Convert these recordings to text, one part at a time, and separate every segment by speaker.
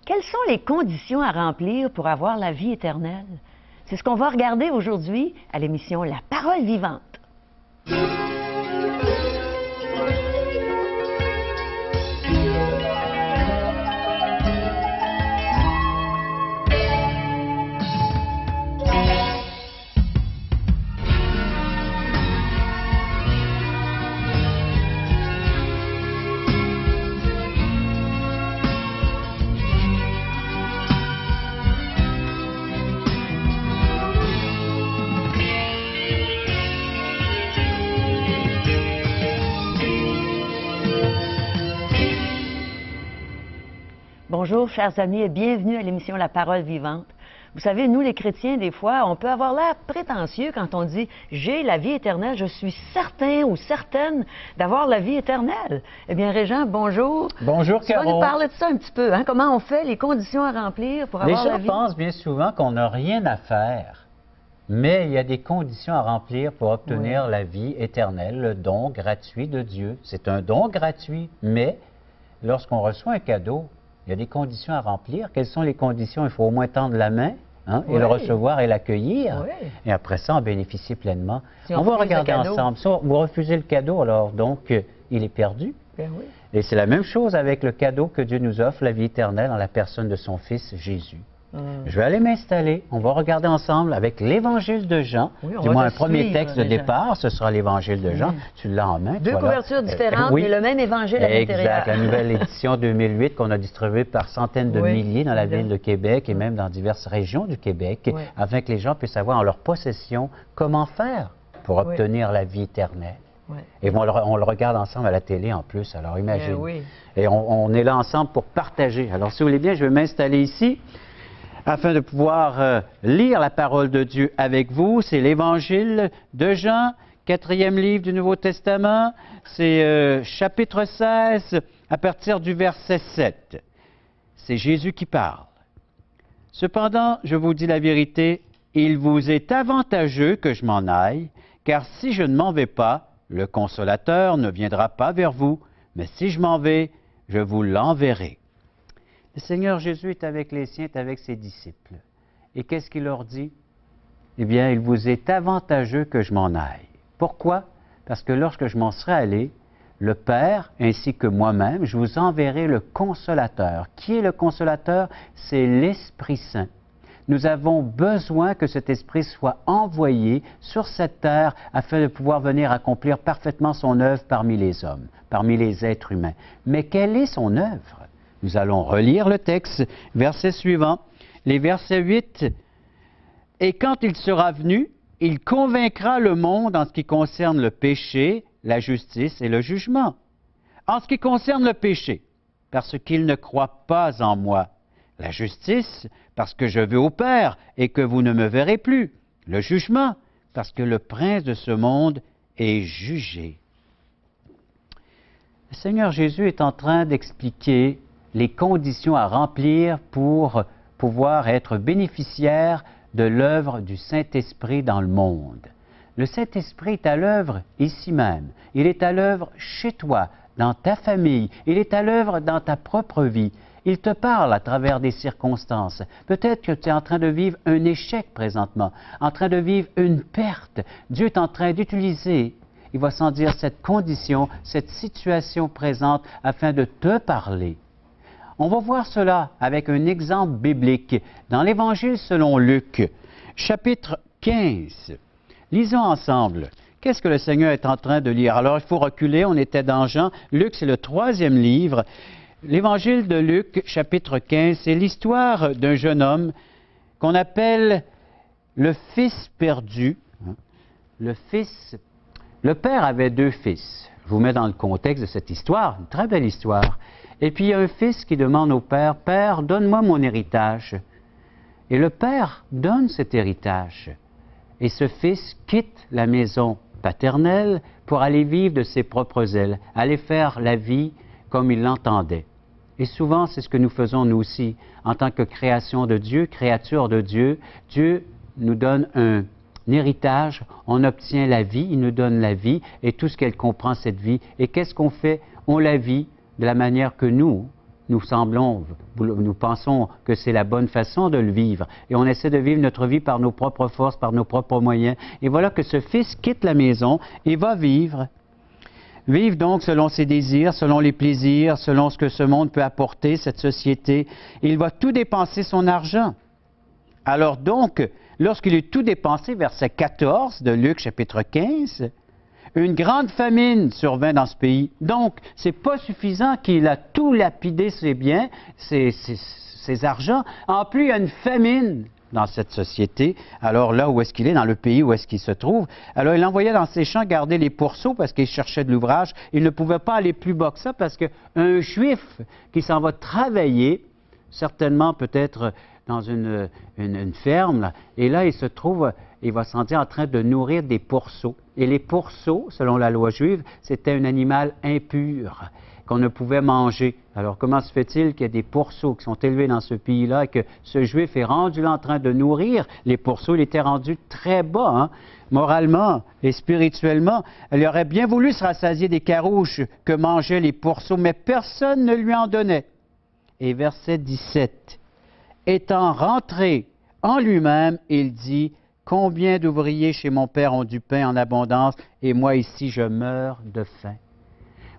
Speaker 1: Quelles sont les conditions à remplir pour avoir la vie éternelle? C'est ce qu'on va regarder aujourd'hui à l'émission La Parole vivante. Bonjour, chers amis, et bienvenue à l'émission La Parole vivante. Vous savez, nous, les chrétiens, des fois, on peut avoir l'air prétentieux quand on dit « j'ai la vie éternelle, je suis certain ou certaine d'avoir la vie éternelle ». Eh bien, Régent, bonjour.
Speaker 2: Bonjour, Caro.
Speaker 1: Tu vas nous parler de ça un petit peu, hein? Comment on fait, les conditions à remplir pour avoir la vie?
Speaker 2: Les gens pensent bien souvent qu'on n'a rien à faire, mais il y a des conditions à remplir pour obtenir la vie éternelle, le don gratuit de Dieu. C'est un don gratuit, mais lorsqu'on reçoit un cadeau, il y a des conditions à remplir. Quelles sont les conditions? Il faut au moins tendre la main et le recevoir et l'accueillir. Et après ça, en bénéficier pleinement. Si on va regarder ensemble. Si vous refusez le cadeau, alors donc, il est perdu. Et c'est la même chose avec le cadeau que Dieu nous offre, la vie éternelle, en la personne de son Fils Jésus. Je vais aller m'installer. On va regarder ensemble avec l'Évangile de Jean. Du moins, un premier texte de départ, ce sera l'Évangile de Jean. Tu l'as en main.
Speaker 1: Deux couvertures différentes, mais le même Évangile à l'intérieur.
Speaker 2: Exact. La nouvelle édition 2008 qu'on a distribuée par centaines de milliers dans la ville de Québec et même dans diverses régions du Québec, afin que les gens puissent avoir en leur possession comment faire pour obtenir la vie éternelle. Et on le regarde ensemble à la télé en plus, alors imagine. Et on est là ensemble pour partager. Alors, si vous voulez bien, je vais m'installer ici afin de pouvoir lire la parole de Dieu avec vous. C'est l'Évangile de Jean, 4e livre du Nouveau Testament. C'est chapitre 16, à partir du verset 7. C'est Jésus qui parle. « Cependant, je vous dis la vérité, il vous est avantageux que je m'en aille, car si je ne m'en vais pas, le Consolateur ne viendra pas vers vous, mais si je m'en vais, je vous l'enverrai. » Le Seigneur Jésus est avec les siens, est avec ses disciples. Et qu'est-ce qu'il leur dit? Eh bien, il vous est avantageux que je m'en aille. Pourquoi? Parce que lorsque je m'en serai allé, le Père, ainsi que moi-même, je vous enverrai le Consolateur. Qui est le Consolateur? C'est l'Esprit Saint. Nous avons besoin que cet Esprit soit envoyé sur cette terre afin de pouvoir venir accomplir parfaitement son œuvre parmi les hommes, parmi les êtres humains. Mais quelle est son œuvre? Nous allons relire le texte, verset suivant, les versets 8. « Et quand il sera venu, il convaincra le monde en ce qui concerne le péché, la justice et le jugement. En ce qui concerne le péché, parce qu'il ne croit pas en moi. La justice, parce que je vais au Père et que vous ne me verrez plus. Le jugement, parce que le prince de ce monde est jugé. » Le Seigneur Jésus est en train d'expliquer les conditions à remplir pour pouvoir être bénéficiaire de l'œuvre du Saint-Esprit dans le monde. Le Saint-Esprit est à l'œuvre ici même. Il est à l'œuvre chez toi, dans ta famille. Il est à l'œuvre dans ta propre vie. Il te parle à travers des circonstances. Peut-être que tu es en train de vivre un échec présentement, en train de vivre une perte. Dieu est en train d'utiliser, il va sans dire, cette condition, cette situation présente afin de te parler. On va voir cela avec un exemple biblique dans l'Évangile selon Luc, chapitre 15. Lisons ensemble. Qu'est-ce que le Seigneur est en train de lire? Alors, il faut reculer, on était dans Jean. Luc, c'est le 3e livre. L'Évangile de Luc, chapitre 15, c'est l'histoire d'un jeune homme qu'on appelle le fils perdu. Le père avait 2 fils. Je vous mets dans le contexte de cette histoire, une très belle histoire. Et puis il y a un fils qui demande au père, « Père, donne-moi mon héritage. » Et le père donne cet héritage. Et ce fils quitte la maison paternelle pour aller vivre de ses propres ailes, aller faire la vie comme il l'entendait. Et souvent, c'est ce que nous faisons nous aussi, en tant que création de Dieu, créature de Dieu. Dieu nous donne un héritage, on obtient la vie, il nous donne la vie et tout ce qu'elle comprend, cette vie. Et qu'est-ce qu'on fait? On la vit de la manière que nous, nous pensons que c'est la bonne façon de le vivre. Et on essaie de vivre notre vie par nos propres forces, par nos propres moyens. Et voilà que ce fils quitte la maison et va vivre. Vivre donc selon ses désirs, selon les plaisirs, selon ce que ce monde peut apporter, cette société. Il va tout dépenser son argent. Alors donc, lorsqu'il eut tout dépensé, verset 14 de Luc chapitre 15, une grande famine survint dans ce pays. Donc, ce n'est pas suffisant qu'il a tout lapidé ses biens, ses argents. En plus, il y a une famine dans cette société. Alors là, où est-ce qu'il est? Dans le pays où est-ce qu'il se trouve? Alors, il envoyait dans ses champs garder les pourceaux parce qu'il cherchait de l'ouvrage. Il ne pouvait pas aller plus bas que ça parce qu'un Juif qui s'en va travailler, certainement peut-être dans une ferme, là, et là, il se trouve, il va se sentir en train de nourrir des pourceaux. Et les pourceaux, selon la loi juive, c'était un animal impur qu'on ne pouvait manger. Alors, comment se fait-il qu'il y ait des pourceaux qui sont élevés dans ce pays-là et que ce Juif est rendu là en train de nourrir les pourceaux? Il était rendu très bas, hein, moralement et spirituellement. Il aurait bien voulu se rassasier des carouches que mangeaient les pourceaux, mais personne ne lui en donnait. Et verset 17, étant rentré en lui-même, il dit, « Combien d'ouvriers chez mon père ont du pain en abondance, et moi ici je meurs de faim. »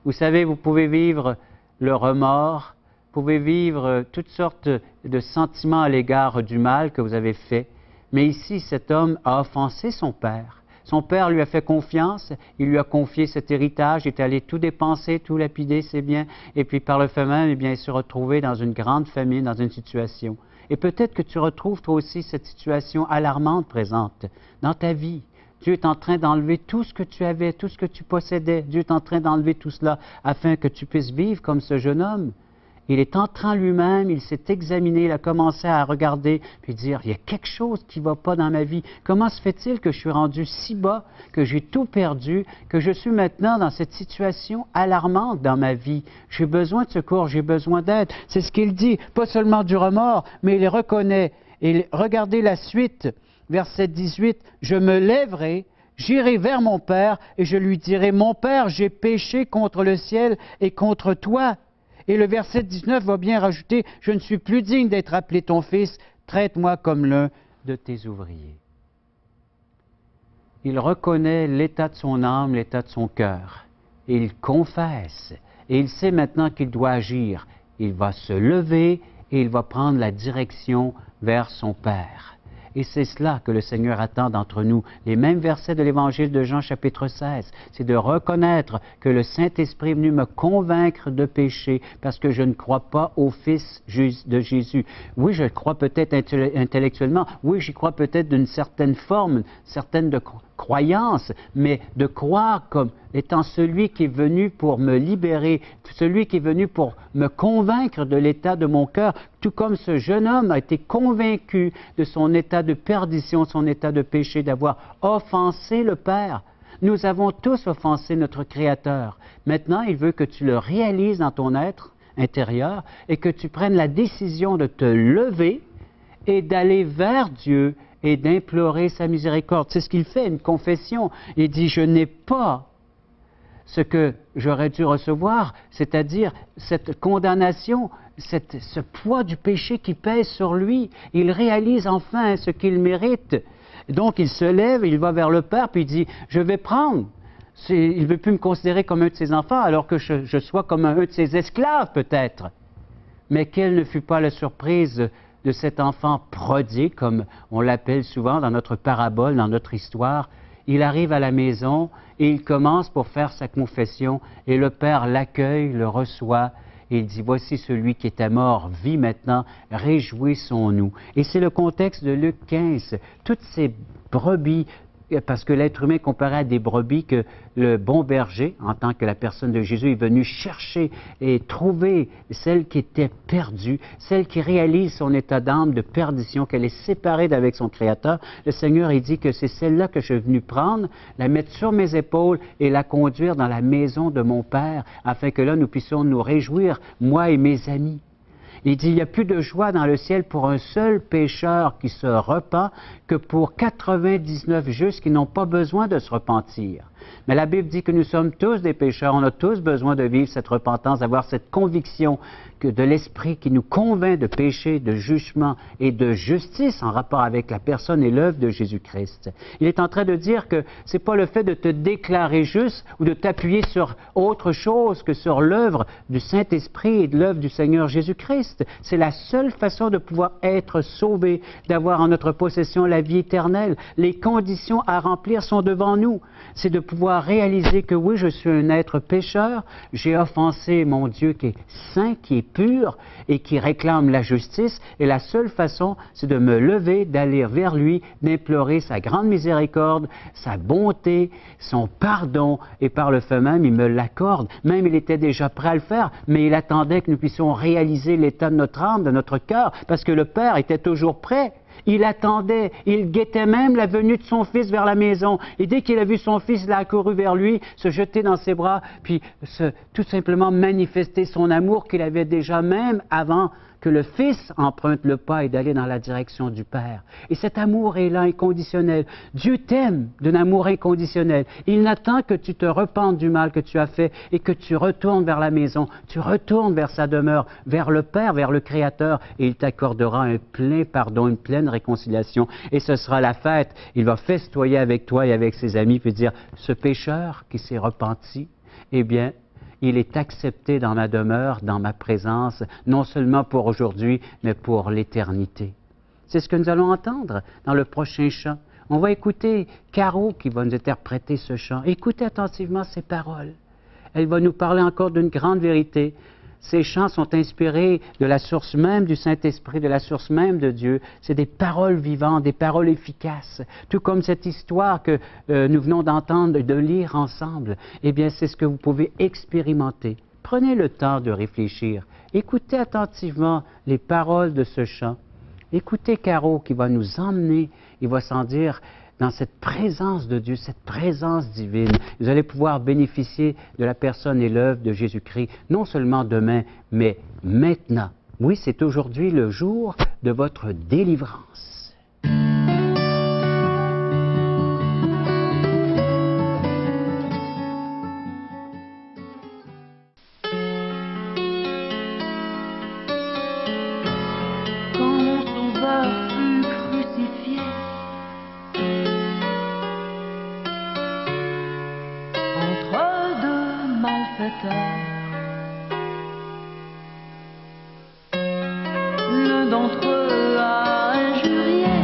Speaker 2: Vous savez, vous pouvez vivre le remords, vous pouvez vivre toutes sortes de sentiments à l'égard du mal que vous avez fait, mais ici cet homme a offensé son père. Son père lui a fait confiance, il lui a confié cet héritage, il est allé tout dépenser, tout lapider, ses biens, et puis par le fait même, eh bien, il s'est retrouvé dans une grande famine, dans une situation. Et peut-être que tu retrouves toi aussi cette situation alarmante présente dans ta vie. Dieu est en train d'enlever tout ce que tu avais, tout ce que tu possédais. Dieu est en train d'enlever tout cela afin que tu puisses vivre comme ce jeune homme. Il est entré en lui-même, il s'est examiné, il a commencé à regarder, puis dire, il y a quelque chose qui ne va pas dans ma vie. Comment se fait-il que je suis rendu si bas, que j'ai tout perdu, que je suis maintenant dans cette situation alarmante dans ma vie? J'ai besoin de secours, j'ai besoin d'aide. C'est ce qu'il dit, pas seulement du remords, mais il reconnaît. Et regardez la suite, verset 18, « Je me lèverai, j'irai vers mon Père, et je lui dirai, mon Père, j'ai péché contre le ciel et contre toi. » Et le verset 19 va bien rajouter, « Je ne suis plus digne d'être appelé ton fils, traite-moi comme l'un de tes ouvriers. » Il reconnaît l'état de son âme, l'état de son cœur. Et il confesse. Et il sait maintenant qu'il doit agir. Il va se lever et il va prendre la direction vers son Père. Et c'est cela que le Seigneur attend d'entre nous. Les mêmes versets de l'Évangile de Jean, chapitre 16, c'est de reconnaître que le Saint-Esprit est venu me convaincre de péché parce que je ne crois pas au Fils de Jésus. Oui, je crois peut-être intellectuellement, oui, j'y crois peut-être d'une certaine forme, certaine de croyance, mais de croire comme étant celui qui est venu pour me libérer, celui qui est venu pour me convaincre de l'état de mon cœur, tout comme ce jeune homme a été convaincu de son état de perdition, son état de péché, d'avoir offensé le Père. Nous avons tous offensé notre Créateur. Maintenant, il veut que tu le réalises dans ton être intérieur et que tu prennes la décision de te lever et d'aller vers Dieu et d'implorer sa miséricorde. C'est ce qu'il fait, une confession. Il dit, je n'ai pas ce que j'aurais dû recevoir, c'est-à-dire cette condamnation, ce poids du péché qui pèse sur lui. Il réalise enfin ce qu'il mérite. Donc il se lève, il va vers le Père, puis il dit, je vais prendre. Il ne veut plus me considérer comme un de ses enfants, alors que je sois comme un de ses esclaves peut-être. Mais quelle ne fut pas la surprise de cet enfant prodigue, comme on l'appelle souvent dans notre parabole, dans notre histoire. Il arrive à la maison et il commence pour faire sa confession et le Père l'accueille, le reçoit et il dit, voici celui qui était mort, vit maintenant, réjouissons-nous. Et c'est le contexte de Luc 15. Toutes ces brebis, parce que l'être humain est comparé à des brebis que le bon berger, en tant que la personne de Jésus, est venu chercher et trouver celle qui était perdue, celle qui réalise son état d'âme de perdition, qu'elle est séparée d'avec son Créateur. Le Seigneur, il dit que c'est celle-là que je suis venu prendre, la mettre sur mes épaules et la conduire dans la maison de mon Père, afin que là, nous puissions nous réjouir, moi et mes amis. Il dit, il n'y a plus de joie dans le ciel pour un seul pécheur qui se repent que pour 99 justes qui n'ont pas besoin de se repentir. Mais la Bible dit que nous sommes tous des pécheurs, on a tous besoin de vivre cette repentance, d'avoir cette conviction de l'Esprit qui nous convainc de péché, de jugement et de justice en rapport avec la personne et l'œuvre de Jésus-Christ. Il est en train de dire que ce n'est pas le fait de te déclarer juste ou de t'appuyer sur autre chose que sur l'œuvre du Saint-Esprit et de l'œuvre du Seigneur Jésus-Christ. C'est la seule façon de pouvoir être sauvé, d'avoir en notre possession la vie éternelle. Les conditions à remplir sont devant nous. C'est de pouvoir réaliser que oui, je suis un être pécheur, j'ai offensé mon Dieu qui est saint, qui est pur et qui réclame la justice, et la seule façon, c'est de me lever, d'aller vers lui, d'implorer sa grande miséricorde, sa bonté, son pardon, et par le fait même, il me l'accorde. Même il était déjà prêt à le faire, mais il attendait que nous puissions réaliser l'état de notre âme, de notre cœur, parce que le Père était toujours prêt. Il attendait, il guettait même la venue de son fils vers la maison. Et dès qu'il a vu son fils, il a accouru vers lui, se jeter dans ses bras, puis tout simplement manifester son amour qu'il avait déjà même avant que le Fils emprunte le pas et d'aller dans la direction du Père. Et cet amour est là, inconditionnel. Dieu t'aime d'un amour inconditionnel. Il n'attend que tu te repentes du mal que tu as fait et que tu retournes vers la maison, tu retournes vers sa demeure, vers le Père, vers le Créateur, et il t'accordera un plein pardon, une pleine réconciliation. Et ce sera la fête. Il va festoyer avec toi et avec ses amis, puis dire, ce pécheur qui s'est repenti, eh bien, il est accepté dans ma demeure, dans ma présence, non seulement pour aujourd'hui, mais pour l'éternité. C'est ce que nous allons entendre dans le prochain chant. On va écouter Caro qui va nous interpréter ce chant. Écoutez attentivement ses paroles. Elle va nous parler encore d'une grande vérité. Ces chants sont inspirés de la source même du Saint-Esprit, de la source même de Dieu. C'est des paroles vivantes, des paroles efficaces. Tout comme cette histoire que nous venons d'entendre, de lire ensemble. Eh bien, c'est ce que vous pouvez expérimenter. Prenez le temps de réfléchir. Écoutez attentivement les paroles de ce chant. Écoutez Caro qui va nous emmener, il va s'en dire, dans cette présence de Dieu, cette présence divine. Vous allez pouvoir bénéficier de la personne et l'œuvre de Jésus-Christ, non seulement demain, mais maintenant. Oui, c'est aujourd'hui le jour de votre délivrance.
Speaker 3: Quand mon sauveur fut crucifié, entre deux malfaiteurs, l'un d'entre eux a injurié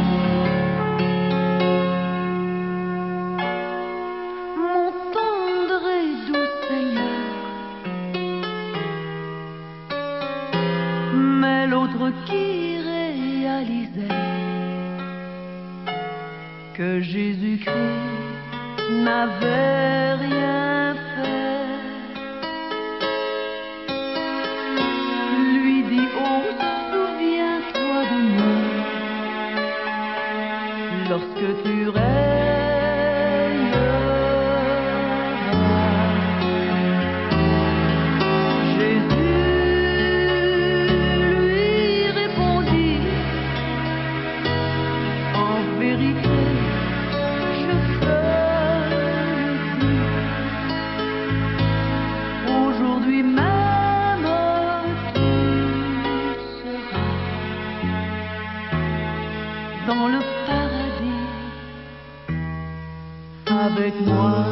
Speaker 3: mon tendre et doux Seigneur, mais l'autre qui réalisait que Jésus-Christ n'avait rien fait, lui dit, oh, souviens-toi de moi lorsque tu règneras. Jésus lui répondit, en vérité, aujourd'hui même tu seras dans le paradis avec moi.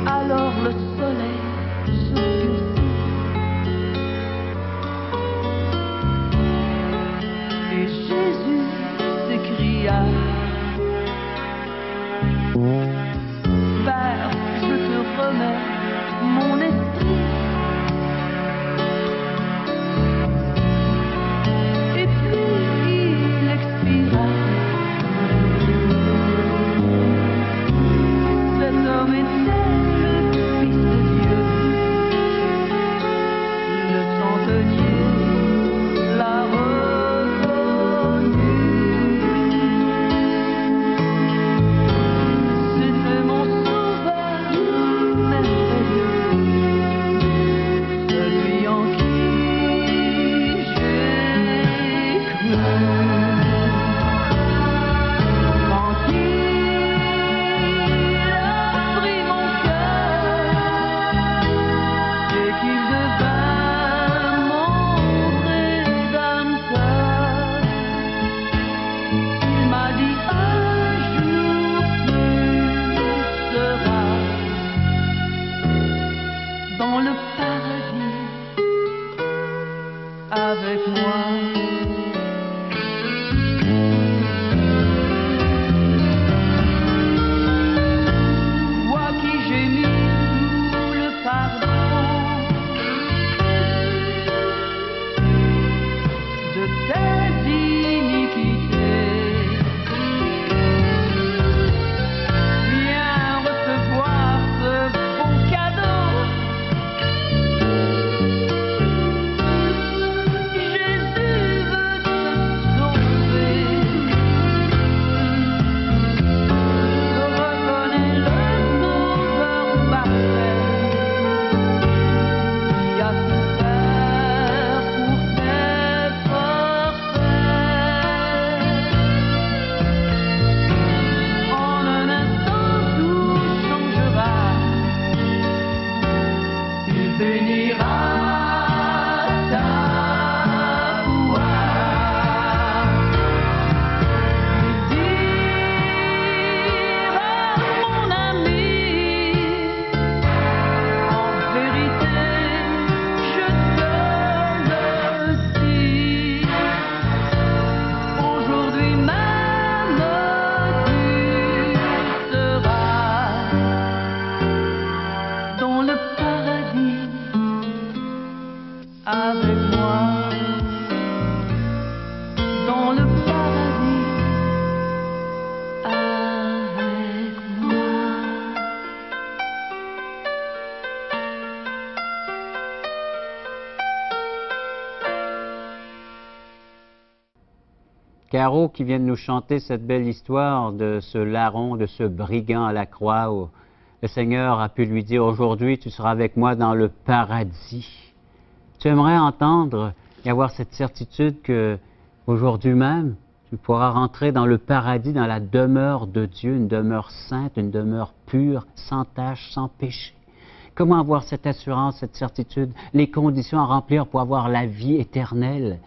Speaker 3: Alors le soleil s'obscurcit et Jésus s'écria, Père, je te remets mon esprit. Et puis
Speaker 2: Caro qui vient de nous chanter cette belle histoire de ce larron, de ce brigand à la croix où le Seigneur a pu lui dire « Aujourd'hui, tu seras avec moi dans le paradis ». Tu aimerais entendre et avoir cette certitude qu'aujourd'hui même, tu pourras rentrer dans le paradis, dans la demeure de Dieu, une demeure sainte, une demeure pure, sans tache, sans péché. Comment avoir cette assurance, cette certitude, les conditions à remplir pour avoir la vie éternelle?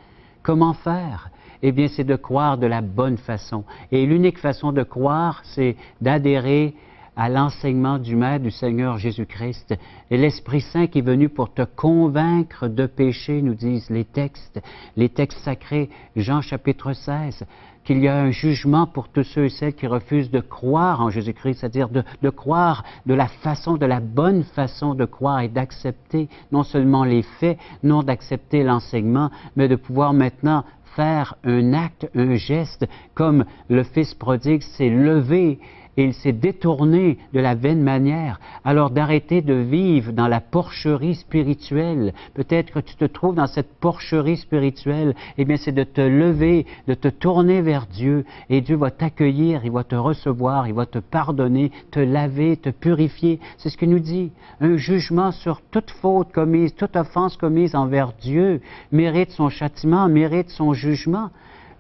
Speaker 2: Comment faire? Eh bien, c'est de croire de la bonne façon. Et l'unique façon de croire, c'est d'adhérer à l'enseignement du Maître, du Seigneur Jésus-Christ. Et l'Esprit Saint qui est venu pour te convaincre de péché, nous disent les textes sacrés, Jean chapitre 16, qu'il y a un jugement pour tous ceux et celles qui refusent de croire en Jésus-Christ, c'est-à-dire de croire de la bonne façon de croire et d'accepter non seulement les faits, non d'accepter l'enseignement, mais de pouvoir maintenant faire un acte, un geste, comme le Fils prodigue s'est levé et il s'est détourné de la vaine manière. Alors d'arrêter de vivre dans la porcherie spirituelle. Peut-être que tu te trouves dans cette porcherie spirituelle. Eh bien, c'est de te lever, de te tourner vers Dieu. Et Dieu va t'accueillir, il va te recevoir, il va te pardonner, te laver, te purifier. C'est ce qu'il nous dit. Un jugement sur toute faute commise, toute offense commise envers Dieu mérite son châtiment, mérite son jugement.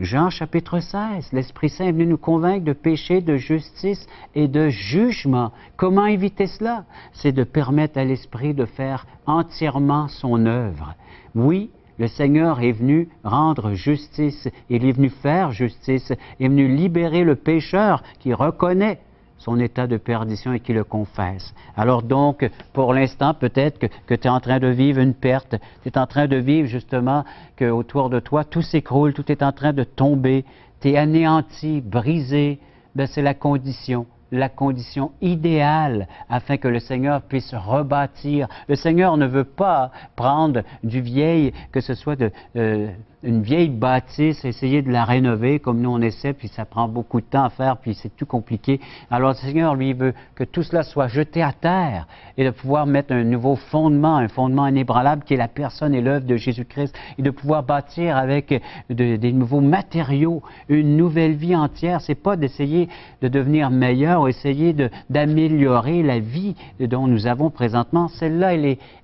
Speaker 2: Jean chapitre 16, l'Esprit Saint est venu nous convaincre de péché, de justice et de jugement. Comment éviter cela? C'est de permettre à l'Esprit de faire entièrement son œuvre. Oui, le Seigneur est venu rendre justice, il est venu faire justice, il est venu libérer le pécheur qui reconnaît son état de perdition et qui le confesse. Alors donc, pour l'instant, peut-être que tu es en train de vivre une perte, tu es en train de vivre justement qu'autour de toi, tout s'écroule, tout est en train de tomber, tu es anéanti, brisé, bien c'est la condition idéale afin que le Seigneur puisse rebâtir. Le Seigneur ne veut pas prendre du vieil, que ce soit une vieille bâtisse, essayer de la rénover comme nous on essaie, puis ça prend beaucoup de temps à faire, puis c'est tout compliqué. Alors le Seigneur, lui, veut que tout cela soit jeté à terre et de pouvoir mettre un nouveau fondement, un fondement inébranlable qui est la personne et l'œuvre de Jésus-Christ, et de pouvoir bâtir avec des nouveaux matériaux, une nouvelle vie entière. C'est pas d'essayer de devenir meilleur ou essayer d'améliorer la vie dont nous avons présentement. Celle-là,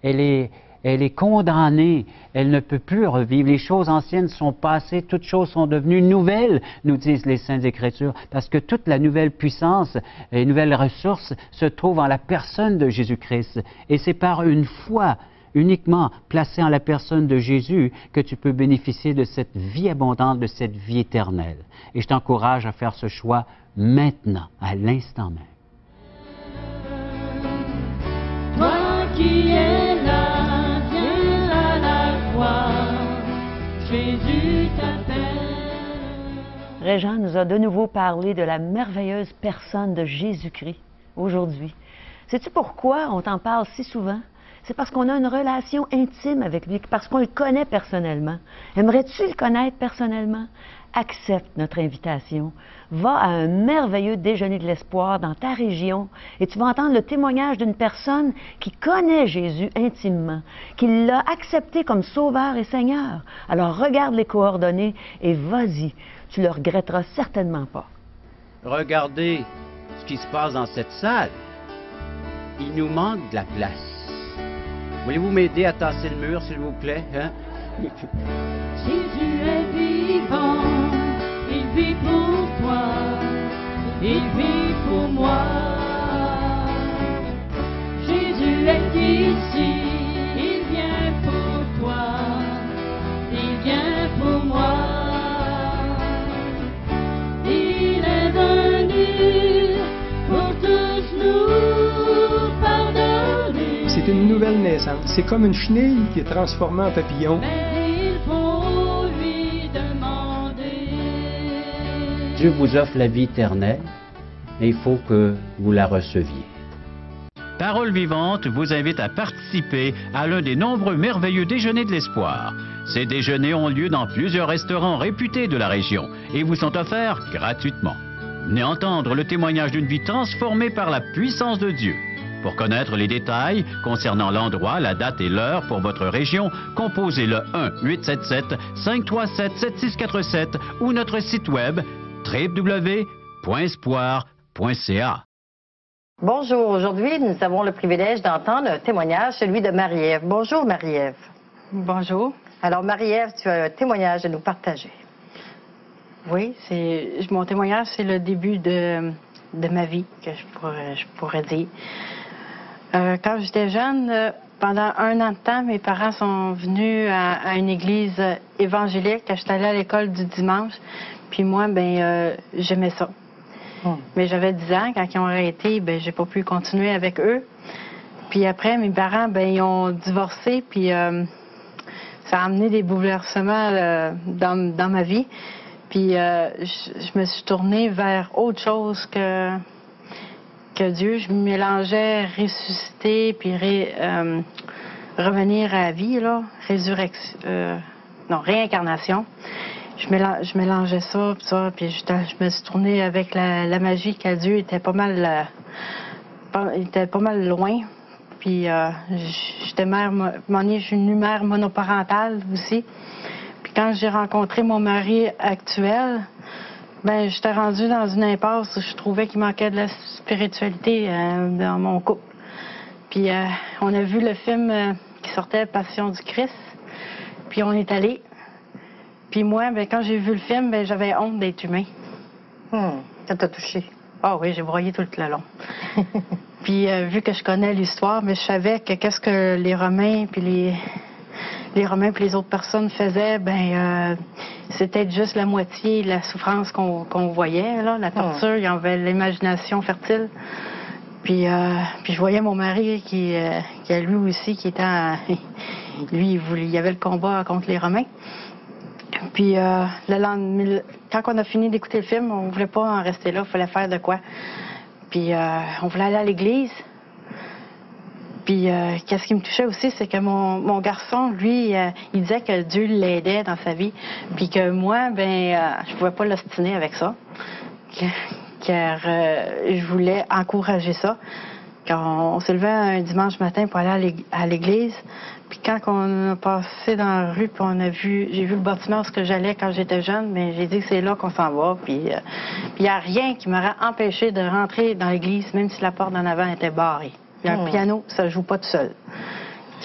Speaker 2: elle est condamnée, elle ne peut plus revivre. Les choses anciennes sont passées, toutes choses sont devenues nouvelles, nous disent les Saintes Écritures, parce que toute la nouvelle puissance, les nouvelles ressources se trouvent en la personne de Jésus-Christ. Et c'est par une foi uniquement placée en la personne de Jésus que tu peux bénéficier de cette vie abondante, de cette vie éternelle. Et je t'encourage à faire ce choix maintenant, à l'instant même.
Speaker 3: Toi qui es là, Jésus t'appelle.
Speaker 1: Régent nous a de nouveau parlé de la merveilleuse personne de Jésus-Christ aujourd'hui. Sais-tu pourquoi on t'en parle si souvent? C'est parce qu'on a une relation intime avec lui, parce qu'on le connaît personnellement. Aimerais-tu le connaître personnellement? Accepte notre invitation. Va à un merveilleux déjeuner de l'espoir dans ta région et tu vas entendre le témoignage d'une personne qui connaît Jésus intimement, qui l'a accepté comme Sauveur et Seigneur. Alors regarde les coordonnées et vas-y, tu le regretteras certainement pas.
Speaker 2: Regardez ce qui se passe dans cette salle. Il nous manque de la place. Voulez-vous m'aider à tasser le mur, s'il vous plaît? Hein?
Speaker 3: Jésus est vivant, il vit pour toi, il vit pour moi. Jésus est ici, il vient pour toi, il vient pour moi. Il est venu pour tous nous pardonner.
Speaker 4: C'est une nouvelle naissance. C'est comme une chenille qui est transformée en papillon.
Speaker 2: Dieu vous offre la vie éternelle et il faut que vous la receviez.
Speaker 5: Parole Vivante vous invite à participer à l'un des nombreux merveilleux déjeuners de l'espoir. Ces déjeuners ont lieu dans plusieurs restaurants réputés de la région et vous sont offerts gratuitement. Venez entendre le témoignage d'une vie transformée par la puissance de Dieu. Pour connaître les détails concernant l'endroit, la date et l'heure pour votre région, composez le 1-877-537-7647 ou notre site web www.espoir.ca.
Speaker 6: Bonjour, aujourd'hui, nous avons le privilège d'entendre un témoignage, celui de Marie-Ève. Bonjour, Marie-Ève.
Speaker 7: Bonjour.
Speaker 6: Alors, Marie-Ève, tu as un témoignage à nous partager.
Speaker 7: Oui, mon témoignage, c'est le début de ma vie, que je pourrais dire. Quand j'étais jeune, pendant 1 an de temps, mes parents sont venus à une église évangélique. J'étais allée à l'école du dimanche, puis moi, j'aimais ça. Mais j'avais 10 ans, quand ils ont arrêté, j'ai pas pu continuer avec eux. Puis après, mes parents, ils ont divorcé, puis ça a amené des bouleversements dans ma vie. Puis je me suis tournée vers autre chose que Dieu. Je me mélangeais ressusciter, puis revenir à la vie, là, réincarnation. Je mélangeais ça, puis je me suis tournée avec la magie que Dieu était pas mal loin. Puis j'étais je suis une mère monoparentale aussi. Puis quand j'ai rencontré mon mari actuel, j'étais rendue dans une impasse où je trouvais qu'il manquait de la spiritualité dans mon couple. Puis on a vu le film qui sortait, Passion du Christ, puis on est allé. Puis moi, quand j'ai vu le film, j'avais honte d'être humain.
Speaker 6: Ça t'a touché?
Speaker 7: Ah oui, j'ai broyé tout le long. Puis vu que je connais l'histoire, mais je savais que qu'est-ce que les Romains puis les autres personnes faisaient, c'était juste la moitié de la souffrance qu'on voyait, là, la torture. Il y avait l'imagination fertile. Puis je voyais mon mari qui lui aussi, qui était lui, il y avait le combat contre les Romains. Puis le lendemain, quand on a fini d'écouter le film, on voulait pas en rester là, il fallait faire de quoi. Puis on voulait aller à l'église. Puis qu'est-ce qui me touchait aussi, c'est que mon garçon, lui, il disait que Dieu l'aidait dans sa vie, puis que moi, je pouvais pas l'ostiner avec ça, car je voulais encourager ça. Quand on s'est levé un dimanche matin pour aller à l'église, puis quand on a passé dans la rue, puis j'ai vu le bâtiment où j'allais quand j'étais jeune, mais j'ai dit que c'est là qu'on s'en va. Puis il n'y a rien qui m'aurait empêché de rentrer dans l'église, même si la porte d'en avant était barrée. Puis un piano, ça ne joue pas tout seul.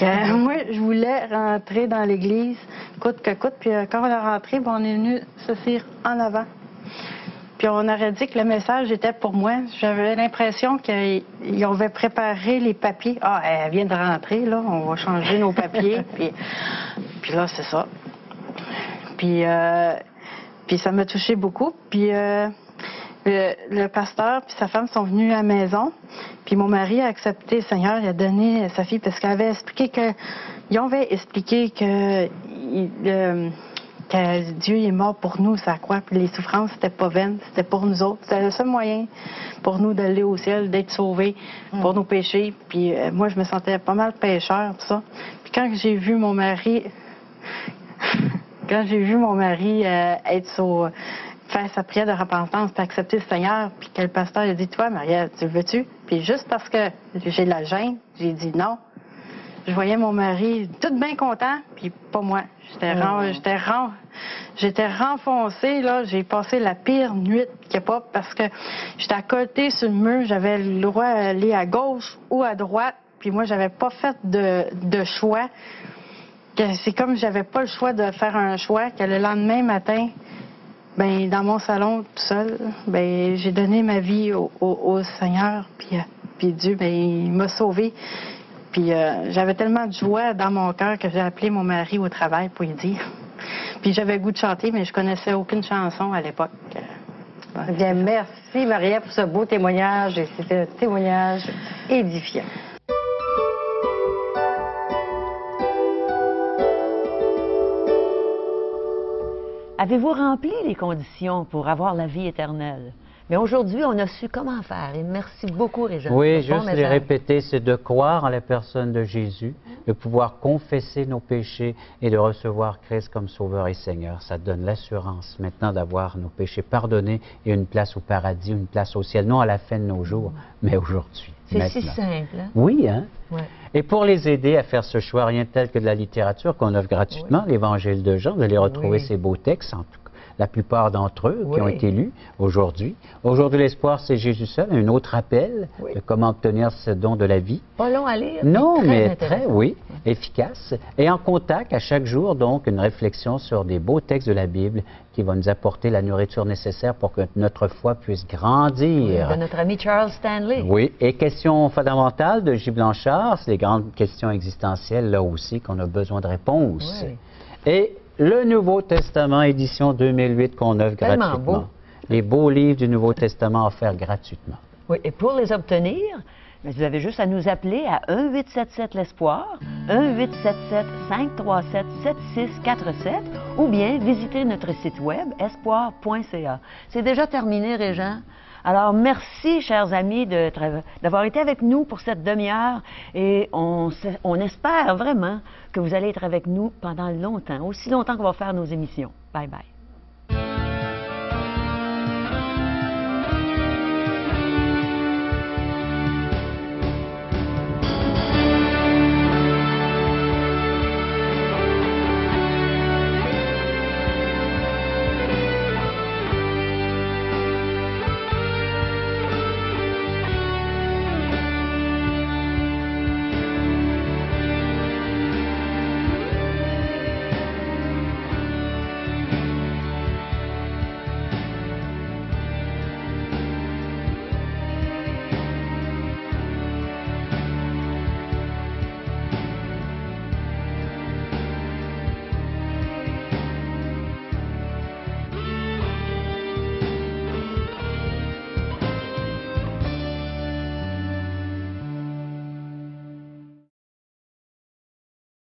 Speaker 7: Moi, je voulais rentrer dans l'église, coûte que coûte. Puis quand on est rentré, on est venu s'asseoir en avant. Puis on aurait dit que le message était pour moi. J'avais l'impression qu'ils avaient préparé les papiers. Ah, elle vient de rentrer, là, on va changer nos papiers. puis là, c'est ça. Puis ça m'a touché beaucoup. Puis le pasteur puis sa femme sont venus à la maison. Puis mon mari a accepté le Seigneur, il a donné sa fille parce qu'ils avaient expliqué que Dieu est mort pour nous, ça croit. Puis les souffrances, c'était pas vaines, c'était pour nous autres. C'était le seul moyen pour nous d'aller au ciel, d'être sauvés pour nos péchés. Puis moi, je me sentais pas mal pécheur, tout ça. Puis quand j'ai vu mon mari, faire sa prière de repentance, puis accepter le Seigneur, puis que le pasteur a dit, toi, Marie-Ève, tu le veux-tu? Puis juste parce que j'ai de la gêne, j'ai dit non. Je voyais mon mari tout bien content, puis pas moi. J'étais renfoncée, là. J'ai passé la pire nuit qu'il n'y a pas parce que j'étais à côté sur le mur. J'avais le droit d'aller à gauche ou à droite, puis moi, j'avais pas fait de choix. C'est comme j'avais pas le choix de faire un choix, que le lendemain matin, dans mon salon, tout seul, j'ai donné ma vie au Seigneur, puis Dieu, il m'a sauvée. Puis j'avais tellement de joie dans mon cœur que j'ai appelé mon mari au travail pour lui dire. Puis j'avais le goût de chanter, mais je connaissais aucune chanson à l'époque.
Speaker 6: Bien, merci Marie-Ève pour ce beau témoignage. Et c'était un témoignage édifiant.
Speaker 1: Avez-vous rempli les conditions pour avoir la vie éternelle? Mais aujourd'hui, on a su comment faire. Et merci beaucoup, Régent.
Speaker 2: Oui, juste les répéter, c'est de croire en la personne de Jésus, de pouvoir confesser nos péchés et de recevoir Christ comme Sauveur et Seigneur. Ça donne l'assurance maintenant d'avoir nos péchés pardonnés et une place au paradis, une place au ciel, non à la fin de nos jours, mais aujourd'hui.
Speaker 1: C'est si simple. Hein?
Speaker 2: Oui, hein?
Speaker 1: Ouais.
Speaker 2: Et pour les aider à faire ce choix, rien de tel que de la littérature qu'on offre gratuitement, l'Évangile de Jean, vous allez retrouver ces beaux textes, en tout cas, la plupart d'entre eux qui ont été lus aujourd'hui. Aujourd'hui, l'espoir, c'est Jésus seul, un autre appel de comment obtenir ce don de la vie.
Speaker 1: Pas long à lire.
Speaker 2: Non, mais très, efficace. Et en contact, à chaque jour, donc, une réflexion sur des beaux textes de la Bible qui va nous apporter la nourriture nécessaire pour que notre foi puisse grandir.
Speaker 1: De notre ami Charles Stanley.
Speaker 2: Oui, et question fondamentale de J. Blanchard, c'est les grandes questions existentielles, là aussi, qu'on a besoin de réponses.
Speaker 1: Oui. Et
Speaker 2: le Nouveau Testament, édition 2008, qu'on offre gratuitement.
Speaker 1: Beau.
Speaker 2: Les beaux livres du Nouveau Testament offerts gratuitement.
Speaker 1: Oui, et pour les obtenir, vous avez juste à nous appeler à 1-877-l'Espoir, 1-877-537-7647, ou bien visiter notre site web, espoir.ca. C'est déjà terminé, Régent. Alors, merci, chers amis, d'avoir été avec nous pour cette demi-heure et on espère vraiment que vous allez être avec nous pendant longtemps, aussi longtemps qu'on va faire nos émissions. Bye bye.